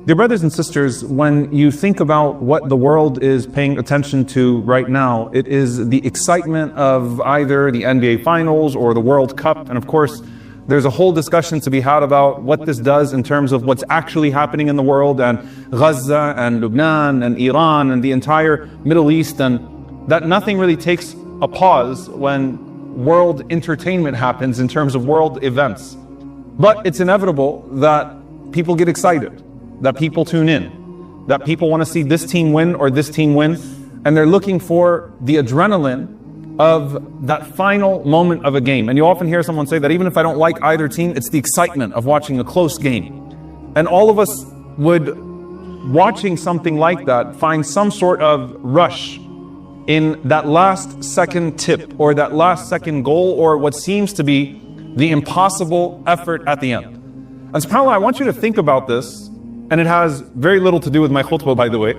Dear brothers and sisters, when you think about what the world is paying attention to right now, it is the excitement of either the NBA Finals or the World Cup. And of course, there's a whole discussion to be had about what this does in terms of what's actually happening in the world, and Gaza and Lebanon and Iran and the entire Middle East, and that nothing really takes a pause when world entertainment happens in terms of world events. But it's inevitable that people get excited, that people tune in, that people want to see this team win or this team win, and they're looking for the adrenaline of that final moment of a game. And you often hear someone say that even if I don't like either team, it's the excitement of watching a close game. And all of us would, watching something like that, find some sort of rush in that last second tip or that last second goal, or what seems to be the impossible effort at the end. And subhanAllah, I want you to think about this. And it has very little to do with my khutbah, by the way.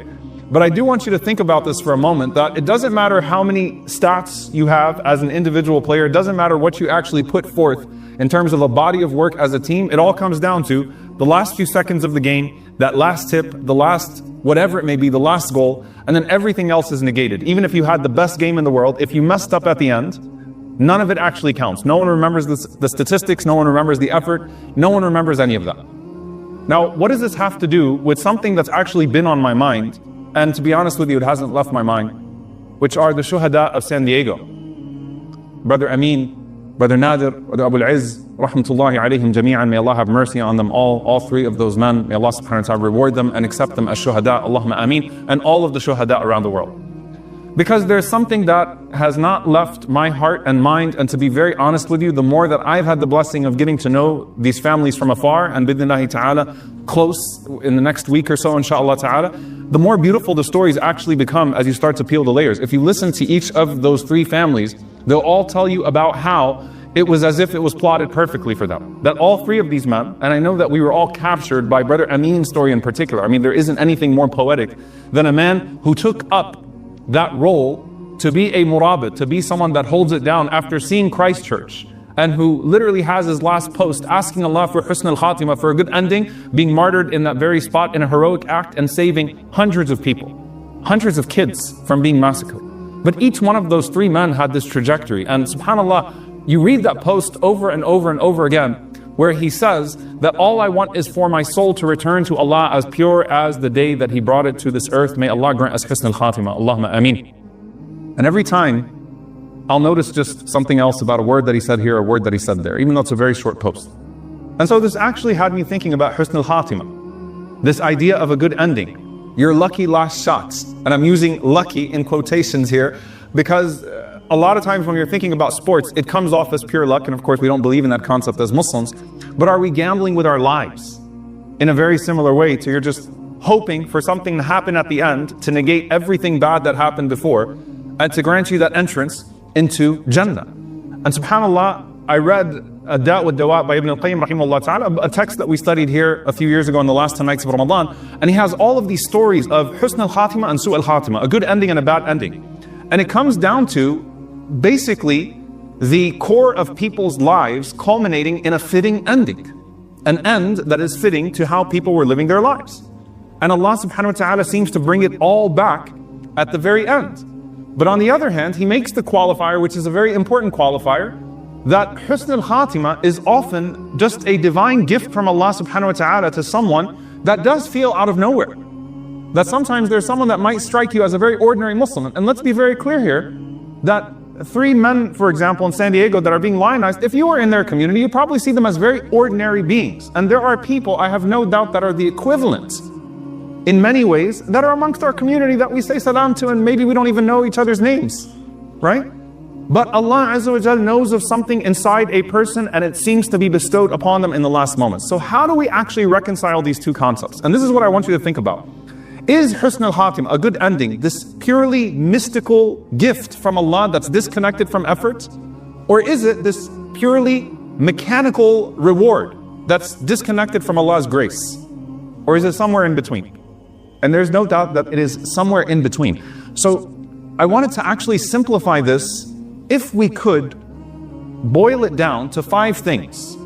But I do want you to think about this for a moment, that it doesn't matter how many stats you have as an individual player. It doesn't matter what you actually put forth in terms of a body of work as a team. It all comes down to the last few seconds of the game, that last tip, the last whatever it may be, the last goal, and then everything else is negated. Even if you had the best game in the world, if you messed up at the end, none of it actually counts. No one remembers the statistics, no one remembers the effort, no one remembers any of that. Now, what does this have to do with something that's actually been on my mind? And to be honest with you, it hasn't left my mind, which are the shuhada of San Diego. Brother Amin, Brother Nadir, Brother Abu al-Izz, rahmatullahi alayhim jami'an, may Allah have mercy on them all three of those men. May Allah subhanahu wa ta'ala reward them and accept them as shuhada, Allahumma ameen, and all of the shuhada around the world. Because there's something that has not left my heart and mind, and to be very honest with you, the more that I've had the blessing of getting to know these families from afar, and bidhnillahi ta'ala, close in the next week or so, inshallah ta'ala, the more beautiful the stories actually become as you start to peel the layers. If you listen to each of those three families, they'll all tell you about how it was as if it was plotted perfectly for them. That all three of these men, and I know that we were all captured by Brother Amin's story in particular. I mean, there isn't anything more poetic than a man who took up that role to be a murabit, to be someone that holds it down after seeing Christchurch, and who literally has his last post asking Allah for Husn al-Khatimah, for a good ending, being martyred in that very spot in a heroic act and saving hundreds of people, hundreds of kids from being massacred. But each one of those three men had this trajectory, and subhanAllah, you read that post over and over and over again, where he says that all I want is for my soul to return to Allah as pure as the day that He brought it to this earth. May Allah grant us Husn al-Khatimah, Allahumma ameen. And every time, I'll notice just something else about a word that he said here, a word that he said there, even though it's a very short post. And so this actually had me thinking about Husn al-Khatimah, this idea of a good ending, your lucky last shots. And I'm using lucky in quotations here, because a lot of times when you're thinking about sports, it comes off as pure luck, and of course we don't believe in that concept as Muslims. But are we gambling with our lives in a very similar way to you're just hoping for something to happen at the end to negate everything bad that happened before and to grant you that entrance into Jannah? And subhanAllah, I read Da' wa Dawa' by Ibn al-Qayyim rahimahullah ta'ala, a text that we studied here a few years ago in the last 10 nights of Ramadan, and he has all of these stories of Husn al-Khatimah and Su' al-Khatimah, a good ending and a bad ending. And it comes down to basically the core of people's lives culminating in a fitting ending, an end that is fitting to how people were living their lives. And Allah subhanahu wa ta'ala seems to bring it all back at the very end. But on the other hand, He makes the qualifier, which is a very important qualifier, that Husn al-Khatimah is often just a divine gift from Allah subhanahu wa ta'ala to someone that does feel out of nowhere. That sometimes there's someone that might strike you as a very ordinary Muslim. And let's be very clear here, that three men, for example, in San Diego that are being lionized, if you were in their community, you probably see them as very ordinary beings. And there are people, I have no doubt, that are the equivalent in many ways that are amongst our community that we say salam to, and maybe we don't even know each other's names, right? But Allah Azza wa Jal knows of something inside a person, and it seems to be bestowed upon them in the last moment. So how do we actually reconcile these two concepts? And this is what I want you to think about. Is Husn al-Khatimah, a good ending, this purely mystical gift from Allah that's disconnected from effort? Or is it this purely mechanical reward that's disconnected from Allah's grace? Or is it somewhere in between? And there's no doubt that it is somewhere in between. So I wanted to actually simplify this, if we could boil it down to 5 things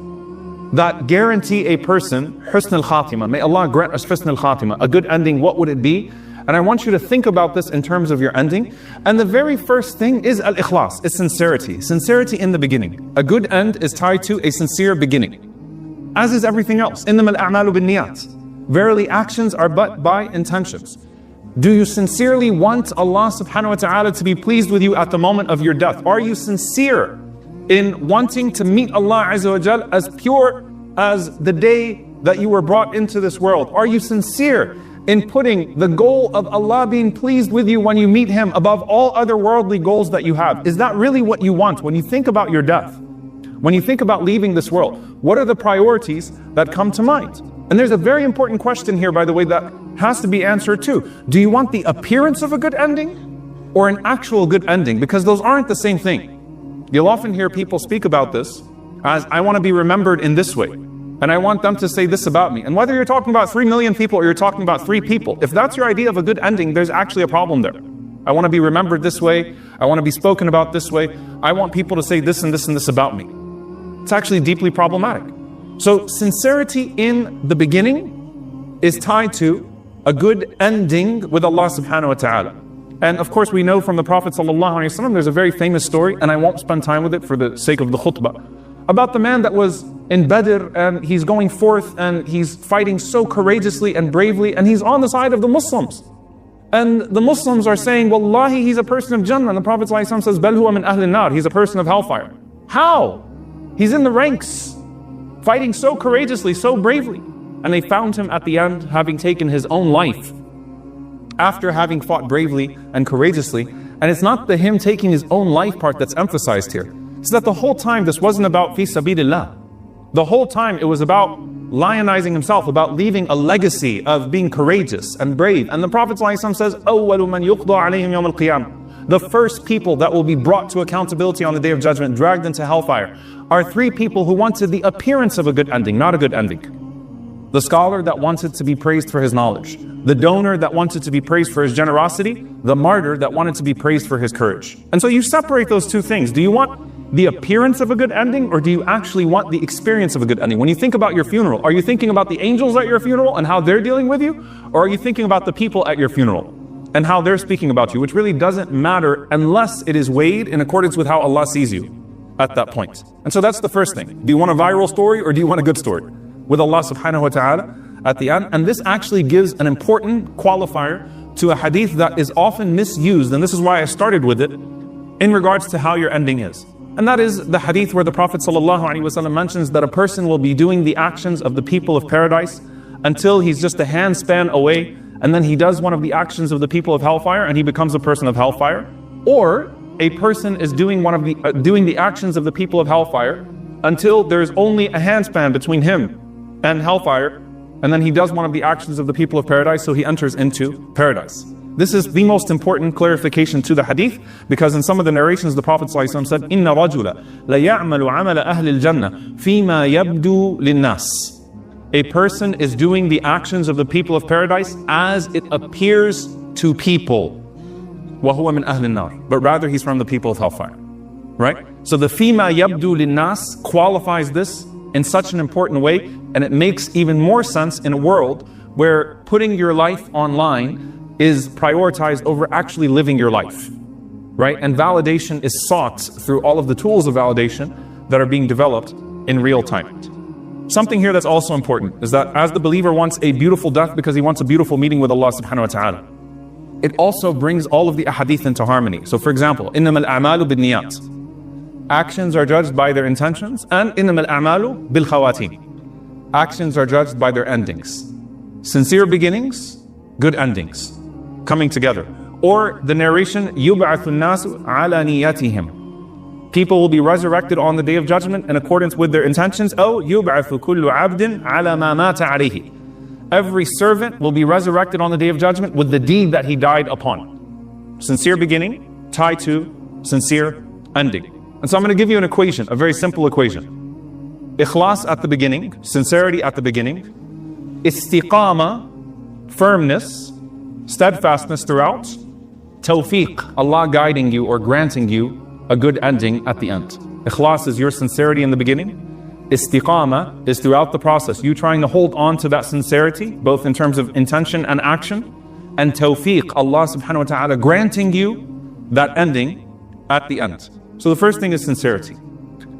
that guarantee a person Husn al-Khatimah. May Allah grant us Husn al-Khatimah, a good ending. What would it be? And I want you to think about this in terms of your ending. And the very first thing is al-Ikhlas, is sincerity. Sincerity in the beginning. A good end is tied to a sincere beginning, as is everything else. إِنَّمَا الْأَعْمَالُ بِالنِّيَّاتِ. Verily, actions are but by intentions. Do you sincerely want Allah subhanahu wa ta'ala to be pleased with you at the moment of your death? Are you sincere in wanting to meet Allah Azza wa Jal as pure as the day that you were brought into this world? Are you sincere in putting the goal of Allah being pleased with you when you meet Him above all other worldly goals that you have? Is that really what you want when you think about your death? When you think about leaving this world, what are the priorities that come to mind? And there's a very important question here, by the way, that has to be answered too. Do you want the appearance of a good ending or an actual good ending? Because those aren't the same thing. You'll often hear people speak about this as, I want to be remembered in this way, and I want them to say this about me. And whether you're talking about 3 million people or you're talking about 3 people, if that's your idea of a good ending, there's actually a problem there. I want to be remembered this way. I want to be spoken about this way. I want people to say this and this and this about me. It's actually deeply problematic. So sincerity in the beginning is tied to a good ending with Allah subhanahu wa ta'ala. And of course we know from the Prophet sallallahu alaihi wasallam, there's a very famous story, and I won't spend time with it for the sake of the khutbah, about the man that was in Badr, and he's going forth and he's fighting so courageously and bravely, and he's on the side of the Muslims. And the Muslims are saying, Wallahi, he's a person of Jannah. And the Prophet sallallahu alaihi wasallam says, Bal huwa min ahli nar, he's a person of hellfire. How? He's in the ranks, fighting so courageously, so bravely. And they found him at the end having taken his own life after having fought bravely and courageously. And it's not the him taking his own life part that's emphasized here. It's that the whole time this wasn't about fi sabilillah. The whole time it was about lionizing himself, about leaving a legacy of being courageous and brave. And the Prophet ﷺ says, أَوَّلُ مَنْ يُقْضَى عَلَيْهِمْ يَوْمَ الْقِيَامَةِ. The first people that will be brought to accountability on the Day of Judgment, dragged into hellfire, are 3 people who wanted the appearance of a good ending, not a good ending. The scholar that wanted to be praised for his knowledge, the donor that wanted to be praised for his generosity, the martyr that wanted to be praised for his courage. And so you separate those 2 things. Do you want the appearance of a good ending, or do you actually want the experience of a good ending? When you think about your funeral, are you thinking about the angels at your funeral and how they're dealing with you? Or are you thinking about the people at your funeral and how they're speaking about you, which really doesn't matter unless it is weighed in accordance with how Allah sees you at that point? And so that's the first thing. Do you want a viral story, or do you want a good story with Allah subhanahu wa ta'ala at the end? And this actually gives an important qualifier to a hadith that is often misused, and this is why I started with it, in regards to how your ending is. And that is the hadith where the Prophet ﷺ mentions that a person will be doing the actions of the people of paradise until he's just a handspan away, and then he does one of the actions of the people of hellfire and he becomes a person of hellfire. Or a person is doing doing the actions of the people of hellfire until there's only a handspan between him and hellfire, and then he does one of the actions of the people of paradise, so he enters into paradise. This is the most important clarification to the hadith, because in some of the narrations the Prophet ﷺ said, إِنَّ رَجُلَ لَيَعْمَلُ عَمَلَ أَهْلِ الْجَنَّةِ فِيمَا يَبْدُو لِلنَّاسِ. A person is doing the actions of the people of paradise as it appears to people. وَهُوَ مِنْ أَهْلِ النَّارِ. But rather he's from the people of hellfire. Right? So the فِيمَا يَبْدُو لِلنَّاسِ qualifies this in such an important way, and it makes even more sense in a world where putting your life online is prioritized over actually living your life, right? And validation is sought through all of the tools of validation that are being developed in real time. Something here that's also important is that as the believer wants a beautiful death because he wants a beautiful meeting with Allah subhanahu wa ta'ala, it also brings all of the ahadith into harmony. So for example, إِنَّمَا الْأَعْمَالُ بِالنِّيَّاتِ. Actions are judged by their intentions, and إِنَّمَا الْأَعْمَالُ بِالْخَوَاتِيمِ. Actions are judged by their endings. Sincere beginnings, good endings coming together. Or the narration, يُبْعَثُ النَّاسُ عَلَى نِيَّتِهِمْ. People will be resurrected on the Day of Judgment in accordance with their intentions. أو يُبْعَثُ كُلُّ عَبْدٍ عَلَى مَا مَاتَ عَلَيْهِ. Every servant will be resurrected on the Day of Judgment with the deed that he died upon. Sincere beginning tied to sincere ending. And so I'm going to give you an equation, a very simple equation. Ikhlas at the beginning, sincerity at the beginning. Istiqama, firmness, steadfastness throughout. Tawfiq, Allah guiding you or granting you a good ending at the end. Ikhlas is your sincerity in the beginning. Istiqamah is throughout the process, you trying to hold on to that sincerity, both in terms of intention and action, and tawfiq, Allah subhanahu wa ta'ala granting you that ending at the end. So the first thing is sincerity.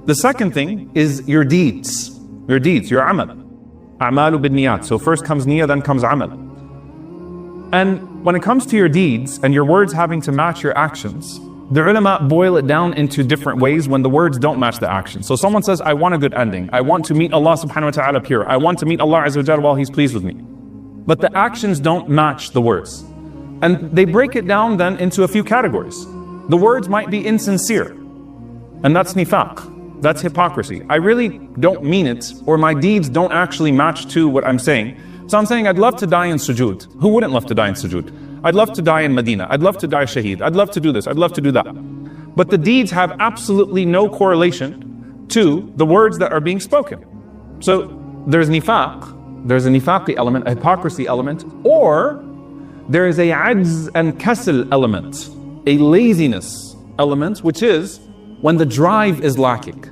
The second thing is your deeds, your amal. A'malu bin niyat. So first comes niyah, then comes amal. And when it comes to your deeds and your words having to match your actions, the ulama boil it down into different ways when the words don't match the action. So someone says, I want a good ending. I want to meet Allah subhanahu wa ta'ala pure. I want to meet Allah azza wa jalla while He's pleased with me. But the actions don't match the words. And they break it down then into a few categories. The words might be insincere. And that's nifaq. That's hypocrisy. I really don't mean it, or my deeds don't actually match to what I'm saying. So I'm saying I'd love to die in sujood. Who wouldn't love to die in sujood? I'd love to die in Medina. I'd love to die shaheed. I'd love to do this. I'd love to do that. But the deeds have absolutely no correlation to the words that are being spoken. So there's nifaq, there's a nifaqi element, a hypocrisy element, or there is a ajz and kasal element, a laziness element, which is when the drive is lacking.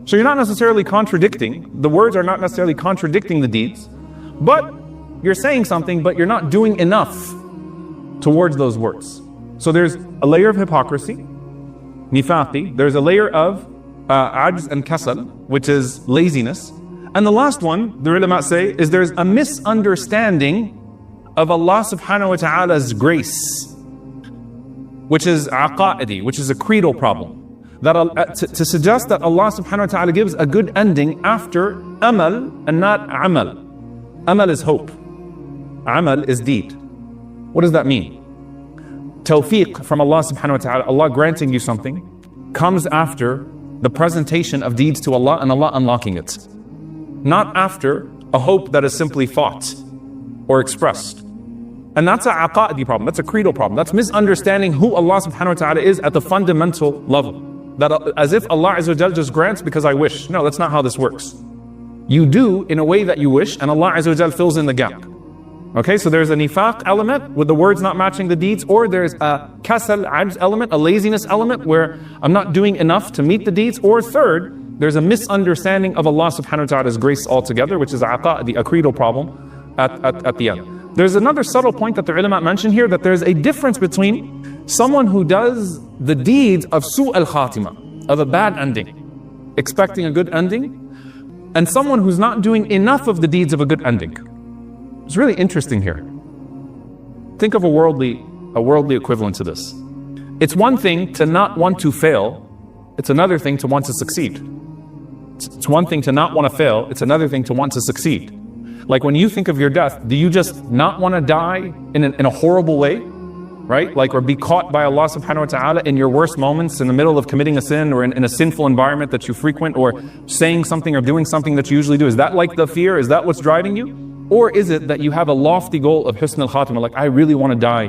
So you're not necessarily contradicting, the words are not necessarily contradicting the deeds, but you're saying something, but you're not doing enough towards those words. So there's a layer of hypocrisy, nifaqi, there's a layer of ajz and kasal, which is laziness. And the last one, the ulama say, is there's a misunderstanding of Allah subhanahu wa ta'ala's grace, which is aqa'idi, which is a creedal problem. That to suggest that Allah subhanahu wa ta'ala gives a good ending after amal and not amal. Amal is hope. Amal is deed. What does that mean? Tawfiq from Allah subhanahu wa ta'ala, Allah granting you something, comes after the presentation of deeds to Allah and Allah unlocking it. Not after a hope that is simply thought or expressed. And that's a aqa'idi problem, that's a creedal problem. That's misunderstanding who Allah subhanahu wa ta'ala is at the fundamental level. That as if Allah azza wa jal just grants because I wish. No, that's not how this works. You do in a way that you wish, and Allah azza wa jal fills in the gap. Okay, so there's a nifaq element with the words not matching the deeds, or there's a kasal ajz element, a laziness element where I'm not doing enough to meet the deeds, or third, there's a misunderstanding of Allah subhanahu wa ta'ala's grace altogether, which is a creedal problem at the end. There's another subtle point that the ulama mentioned here, that there's a difference between someone who does the deeds of al-Khatimah, of a bad ending, expecting a good ending, and someone who's not doing enough of the deeds of a good ending. It's really interesting here. Think of a worldly equivalent to this. It's one thing to not want to fail, it's another thing to want to succeed. It's one thing to not want to fail, it's another thing to want to succeed. Like when you think of your death, do you just not want to die in a horrible way? Right? Like, or be caught by Allah subhanahu wa ta'ala in your worst moments, in the middle of committing a sin, or in a sinful environment that you frequent, or saying something or doing something that you usually do. Is that like the fear? Is that what's driving you? Or is it that you have a lofty goal of Husn al-Khatimah, like I really want to die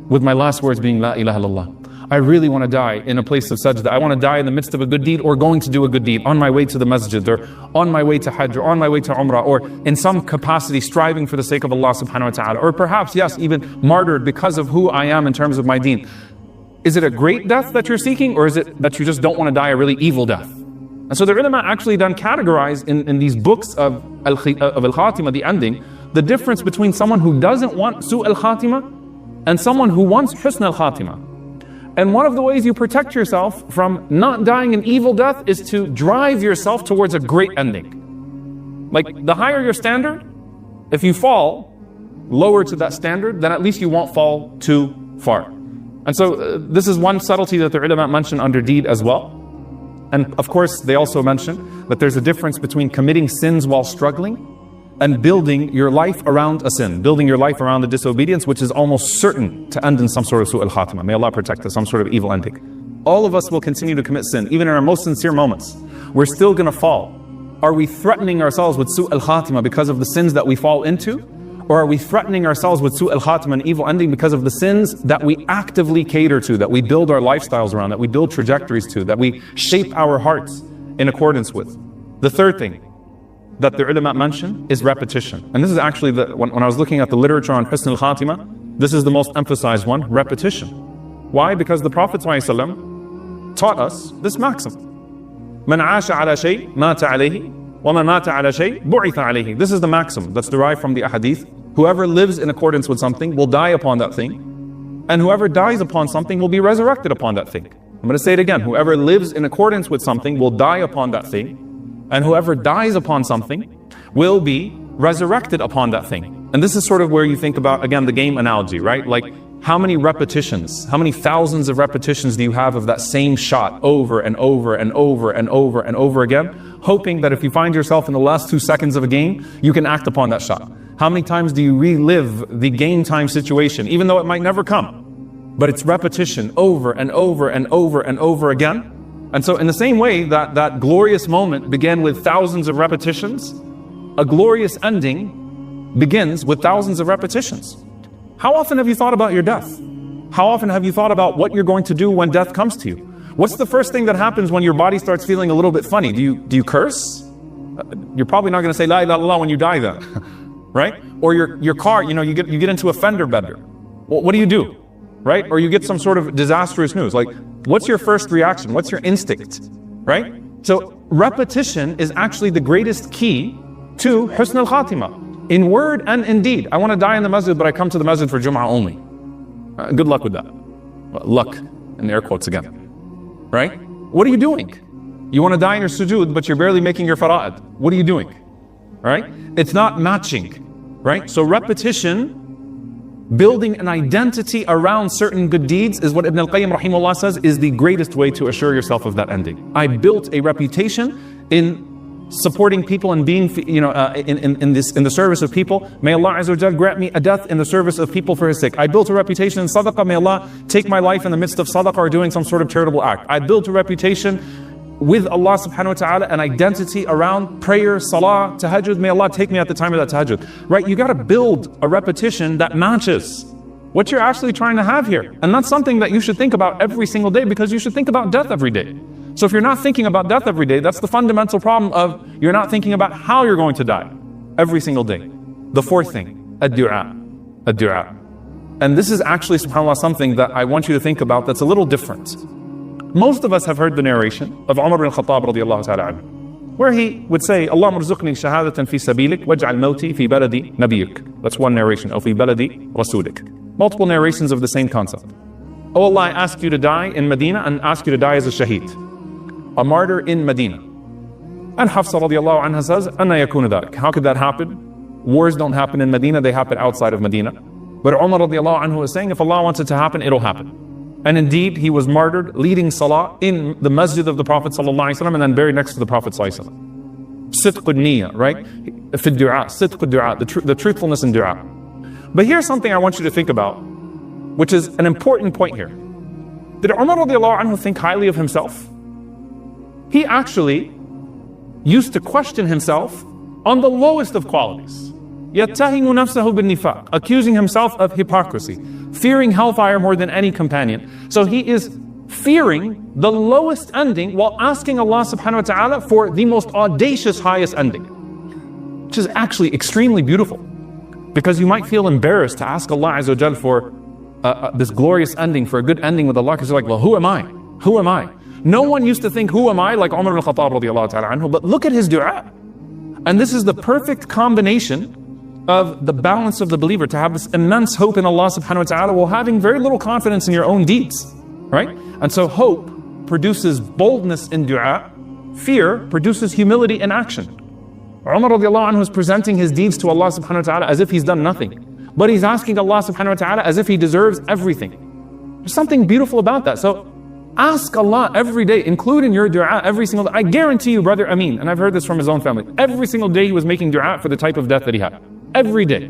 with my last words being La ilaha illallah. I really want to die in a place of sajda. I want to die in the midst of a good deed, or going to do a good deed, on my way to the masjid, or on my way to hajj, or on my way to umrah, or in some capacity striving for the sake of Allah subhanahu wa ta'ala. Or perhaps, yes, even martyred because of who I am in terms of my deen. Is it a great death that you're seeking, or is it that you just don't want to die a really evil death? And so the ulama actually then categorize in these books of al-Khatimah, the ending, the difference between someone who doesn't want su al-Khatimah and someone who wants Husn al-Khatimah. And one of the ways you protect yourself from not dying an evil death is to drive yourself towards a great ending. Like, the higher your standard, if you fall lower to that standard, then at least you won't fall too far. And so this is one subtlety that the ulama mention under deed as well. And of course, they also mention that there's a difference between committing sins while struggling and building your life around a sin, building your life around the disobedience, which is almost certain to end in some sort of su al-Khatimah. May Allah protect us, some sort of evil ending. All of us will continue to commit sin, even in our most sincere moments. We're still going to fall. Are we threatening ourselves with su al-Khatimah because of the sins that we fall into? Or are we threatening ourselves with su al-Khatimah, an evil ending, because of the sins that we actively cater to, that we build our lifestyles around, that we build trajectories to, that we shape our hearts in accordance with? The third thing that the ulama mention is repetition. And this is actually, when I was looking at the literature on Husn al-Khatimah, this is the most emphasized one, repetition. Why? Because the Prophet ﷺ taught us this maxim. من عاش على شيء مات عليه ومن مات على شيء بعث عليه. This is the maxim that's derived from the ahadith. Whoever lives in accordance with something will die upon that thing, and whoever dies upon something will be resurrected upon that thing. I'm going to say it again. Whoever lives in accordance with something will die upon that thing, and whoever dies upon something will be resurrected upon that thing. And this is sort of where you think about, again, the game analogy, right? Like, how many repetitions, how many thousands of repetitions do you have of that same shot over and over and over and over and over again, hoping that if you find yourself in the last 2 seconds of a game, you can act upon that shot? How many times do you relive the game time situation, even though it might never come? But it's repetition over and over and over and over again. And so in the same way that glorious moment began with thousands of repetitions, a glorious ending begins with thousands of repetitions. How often have you thought about your death? How often have you thought about what you're going to do when death comes to you? What's the first thing that happens when your body starts feeling a little bit funny? Do you curse? You're probably not going to say La ilaha illallah when you die then, right? Or your car, you get into a fender bender. What do you do? Right? Or you get some sort of disastrous news. Like, what's your first reaction? What's your instinct? Right? So repetition is actually the greatest key to Husn al-Khatimah, in word and in deed. I want to die in the masjid, but I come to the masjid for Jum'ah only. Good luck with that. Well, luck, in air quotes again. Right? What are you doing? You want to die in your sujood, but you're barely making your fara'id. What are you doing? Right? It's not matching. Right? So repetition, building an identity around certain good deeds, is what Ibn al-Qayyim rahimahullah says is the greatest way to assure yourself of that ending. I built a reputation in supporting people and being, in the service of people. May Allah Azza wa Jal grant me a death in the service of people for His sake. I built a reputation in sadaqah. May Allah take my life in the midst of sadaqah or doing some sort of charitable act. I built a reputation with Allah subhanahu wa ta'ala, an identity around prayer, salah, tahajjud. May Allah take me at the time of that tahajjud. Right? You got to build a repetition that matches what you're actually trying to have here. And that's something that you should think about every single day, because you should think about death every day. So if you're not thinking about death every day, that's the fundamental problem of you're not thinking about how you're going to die every single day. The fourth thing, ad-du'a. Ad-du'a. And this is actually, subhanAllah, something that I want you to think about that's a little different. Most of us have heard the narration of Umar bin Khattab radiyallahu ta'ala anhu, where he would say, Allahumma rzuqni shahadatan fi sabilik waj'al mawti fi baladi nabiyyik. That's one narration. Or fi baladi rasulik. Multiple narrations of the same concept. Oh Allah, I ask you to die in Medina and ask you to die as a shaheed, a martyr in Medina. And Hafsa radiallahu anha says, Anna yakunu dhalik. How could that happen? Wars don't happen in Medina, they happen outside of Medina. But Umar radiallahu anhu is saying, if Allah wants it to happen, it'll happen. And indeed, he was martyred leading salah in the masjid of the Prophet sallallahu alaihi wasallam and then buried next to the Prophet sallallahu alaihi wasallam. Sidq al-niyya, right? Fi du'a, sidq al-du'a, the truthfulness in du'a. But here's something I want you to think about, which is an important point here. Did Umar radiallahu anhu think highly of himself? He actually used to question himself on the lowest of qualities. يَتَّهِمُ نَفْسَهُ بِالنِّفَاقِ, accusing himself of hypocrisy, fearing hellfire more than any companion. So he is fearing the lowest ending while asking Allah subhanahu wa ta'ala for the most audacious highest ending, which is actually extremely beautiful, because you might feel embarrassed to ask Allah Azza wa Jal for this glorious ending, for a good ending with Allah, because you're like, well, who am I? Who am I? No one used to think, who am I, like Umar bin Khattab radiallahu ta'ala anhu, but look at his dua. And this is the perfect combination of the balance of the believer, to have this immense hope in Allah subhanahu wa ta'ala while having very little confidence in your own deeds, right? And so hope produces boldness in dua, fear produces humility in action. Umar radiallahu anhu is presenting his deeds to Allah subhanahu wa ta'ala as if he's done nothing, but he's asking Allah subhanahu wa ta'ala as if he deserves everything. There's something beautiful about that. So ask Allah every day, including your dua every single day. I guarantee you, brother Amin, and I've heard this from his own family, every single day he was making dua for the type of death that he had. Every day.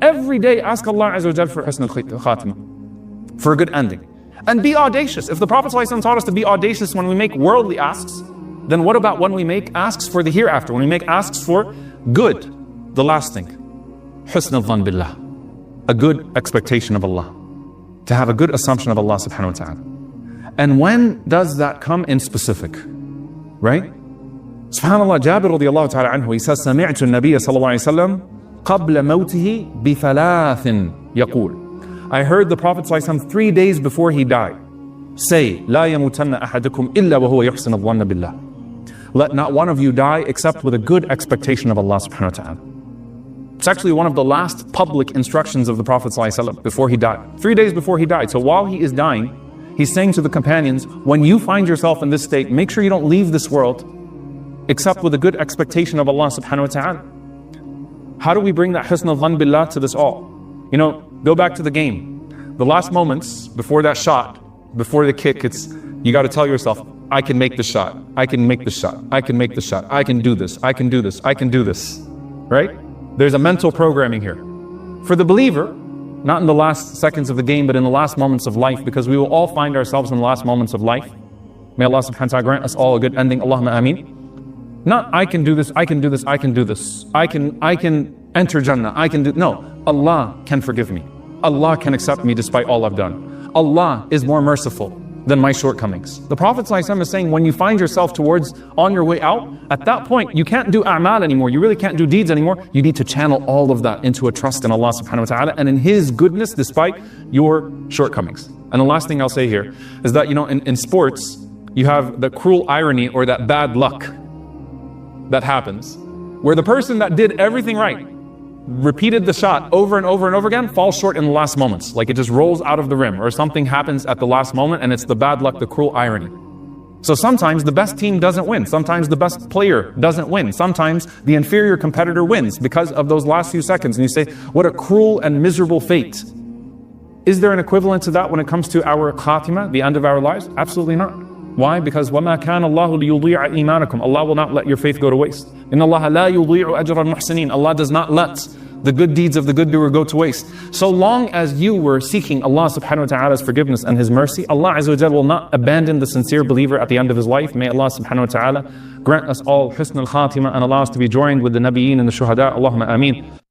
Every day ask Allah Azza wa Jal for Husn al-Khatimah, for a good ending. And be audacious. If the Prophet ﷺ taught us to be audacious when we make worldly asks, then what about when we make asks for the hereafter, when we make asks for good? The last thing, Husn al-Dhan billah, a good expectation of Allah, to have a good assumption of Allah subhanahu wa ta'ala. And when does that come in specific? Right? Subhanallah, Jabir radiallahu ta'ala anhu, he says, سمعت النبي صلى الله عليه وسلم قبل موته بثلاث يقول. I heard the Prophet ﷺ 3 days before he died say, لا يموتن أحدكم إلا وهو يحسن الظن بالله. let not one of you die except with a good expectation of Allah subhanahu wa ta'ala. It's actually one of the last public instructions of the Prophet ﷺ before he died. 3 days before he died. So while he is dying, he's saying to the companions, when you find yourself in this state, make sure you don't leave this world except with a good expectation of Allah subhanahu wa ta'ala. How do we bring that husn al-dhan billah to this all? You know, go back to the game. The last moments before that shot, before the kick, you got to tell yourself, I can make the shot, I can make the shot, I can make the shot, I can do this, I can do this, I can do this, right? There's a mental programming here. For the believer, not in the last seconds of the game, but in the last moments of life, because we will all find ourselves in the last moments of life. May Allah subhanahu wa ta'ala grant us all a good ending. Allahumma ameen. Not I can do this, I can do this, I can do this. I can enter Jannah, I can do, no. Allah can forgive me. Allah can accept me despite all I've done. Allah is more merciful than my shortcomings. The Prophet ﷺ is saying, when you find yourself on your way out, at that point, you can't do a'mal anymore. You really can't do deeds anymore. You need to channel all of that into a trust in Allah subhanahu wa ta'ala and in His goodness despite your shortcomings. And the last thing I'll say here is that, you know, in sports, you have the cruel irony or that bad luck that happens, where the person that did everything right, repeated the shot over and over and over again, falls short in the last moments. Like it just rolls out of the rim, or something happens at the last moment, and it's the bad luck, the cruel irony. So sometimes the best team doesn't win. Sometimes the best player doesn't win. Sometimes the inferior competitor wins because of those last few seconds. And you say, what a cruel and miserable fate. Is there an equivalent to that when it comes to our Khatimah, the end of our lives? Absolutely not. Why? Because وَمَا كَانَ اللَّهُ لِيُضِيعَ إِيمَانَكُمْ. Allah will not let your faith go to waste. إِنَّ اللَّهَ لَا يُضِيعُ أَجْرَ الْمُحْسِنِينَ. Allah does not let the good deeds of the good doer go to waste. So long as you were seeking Allah subhanahu wa ta'ala's forgiveness and His mercy, Allah azza wa jalla will not abandon the sincere believer at the end of his life. May Allah subhanahu wa ta'ala grant us all husn al-Khatimah and allow us to be joined with the Nabiyyin and the Shuhada. Allahumma ameen.